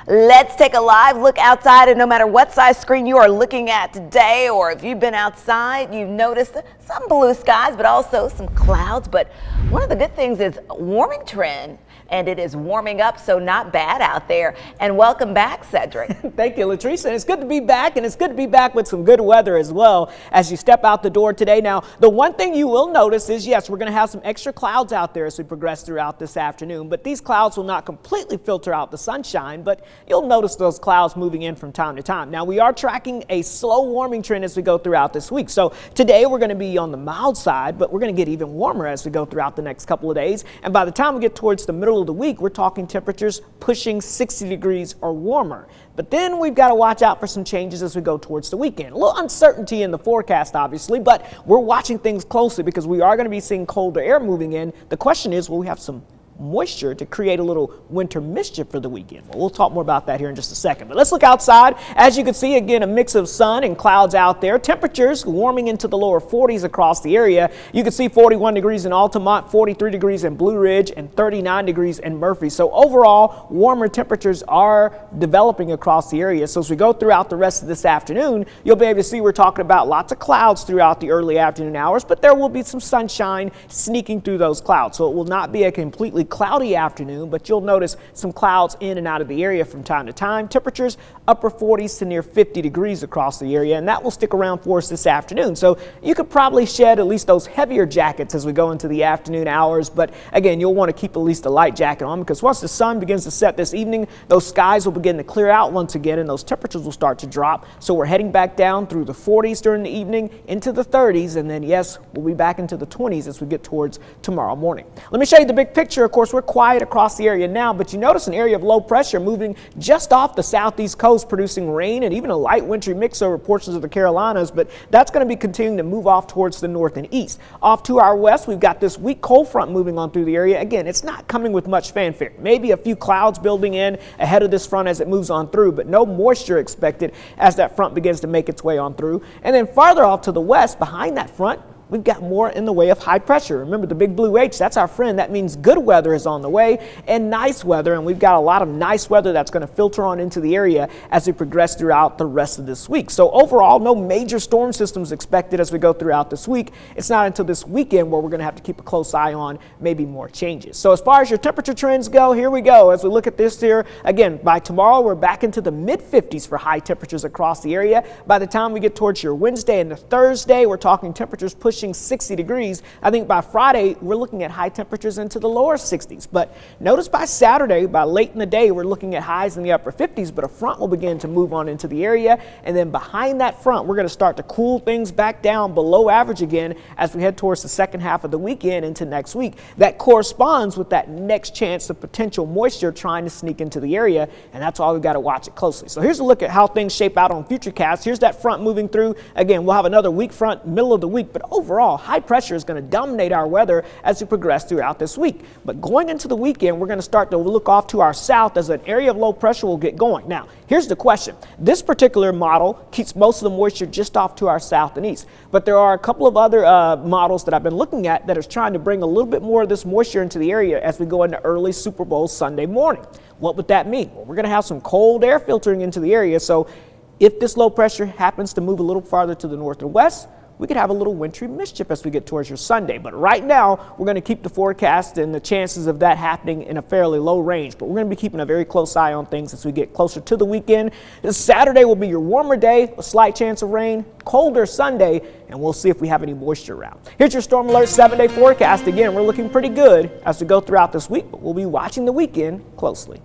Let's take a live look outside, and no matter what size screen you are looking at today, or if you've been outside, you've noticed some blue skies, but also some clouds. But one of the good things is a warming trend, and it is warming up, so not bad out there. And welcome back, Cedric. Thank you, Latrice. And it's good to be back, and it's good to be back with some good weather as well as you step out the door today. Now, the one thing you will notice is, yes, we're going to have some extra clouds out there as we progress throughout this afternoon, but these clouds will not completely filter out the sunshine, but you'll notice those clouds moving in from time to time. Now, we are tracking a slow warming trend as we go throughout this week. So today we're going to be on the mild side, but we're going to get even warmer as we go throughout the next couple of days. And by the time we get towards the middle of the week, we're talking temperatures pushing 60 degrees or warmer. But then we've got to watch out for some changes as we go towards the weekend. A little uncertainty in the forecast, obviously, but we're watching things closely because we are going to be seeing colder air moving in. The question is, will we have some moisture to create a little winter mischief for the weekend? Well, we'll talk more about that here in just a second. But let's look outside. As you can see, again, a mix of sun and clouds out there. Temperatures warming into the lower 40s across the area. You can see 41 degrees in Altamont, 43 degrees in Blue Ridge, and 39 degrees in Murphy. So overall, warmer temperatures are developing across the area. So as we go throughout the rest of this afternoon, you'll be able to see we're talking about lots of clouds throughout the early afternoon hours, but there will be some sunshine sneaking through those clouds. So it will not be a completely cloudy afternoon, but you'll notice some clouds in and out of the area from time to time. Temperatures upper 40s to near 50 degrees across the area, and that will stick around for us this afternoon. So you could probably shed at least those heavier jackets as we go into the afternoon hours, but again, you'll want to keep at least a light jacket on, because once the sun begins to set this evening, those skies will begin to clear out once again, and those temperatures will start to drop. So we're heading back down through the 40s during the evening into the 30s, and then yes, we'll be back into the 20s as we get towards tomorrow morning. Let me show you the big picture. Of course, we're quiet across the area now, but you notice an area of low pressure moving just off the southeast coast, producing rain and even a light wintry mix over portions of the Carolinas, but that's going to be continuing to move off towards the north and east. Off to our west, we've got this weak cold front moving on through the area. Again, it's not coming with much fanfare. Maybe a few clouds building in ahead of this front as it moves on through, but no moisture expected as that front begins to make its way on through. And then farther off to the west, behind that front, we've got more in the way of high pressure. Remember, the big blue H, that's our friend. That means good weather is on the way and nice weather. And we've got a lot of nice weather that's going to filter on into the area as we progress throughout the rest of this week. So overall, no major storm systems expected as we go throughout this week. It's not until this weekend where we're going to have to keep a close eye on maybe more changes. So as far as your temperature trends go, here we go. As we look at this here, again, by tomorrow, we're back into the mid 50s for high temperatures across the area. By the time we get towards your Wednesday and the Thursday, we're talking temperatures pushing 60 degrees. I think by Friday, we're looking at high temperatures into the lower 60s. But notice by Saturday, by late in the day, we're looking at highs in the upper 50s, but a front will begin to move on into the area. And then behind that front, we're going to start to cool things back down below average again as we head towards the second half of the weekend into next week. That corresponds with that next chance of potential moisture trying to sneak into the area. And that's why we've got to watch it closely. So here's a look at how things shape out on FutureCast. Here's that front moving through. Again, we'll have another weak front middle of the week, but overall, high pressure is going to dominate our weather as we progress throughout this week. But going into the weekend, we're going to start to look off to our south as an area of low pressure will get going. Now, here's the question. This particular model keeps most of the moisture just off to our south and east. But there are a couple of other models that I've been looking at that is trying to bring a little bit more of this moisture into the area as we go into early Super Bowl Sunday morning. What would that mean? Well, we're going to have some cold air filtering into the area. So if this low pressure happens to move a little farther to the north and west, we could have a little wintry mischief as we get towards your Sunday. But right now, we're going to keep the forecast and the chances of that happening in a fairly low range. But we're going to be keeping a very close eye on things as we get closer to the weekend. This Saturday will be your warmer day, a slight chance of rain, colder Sunday, and we'll see if we have any moisture around. Here's your Storm Alert 7-day forecast. Again, we're looking pretty good as we go throughout this week, but we'll be watching the weekend closely.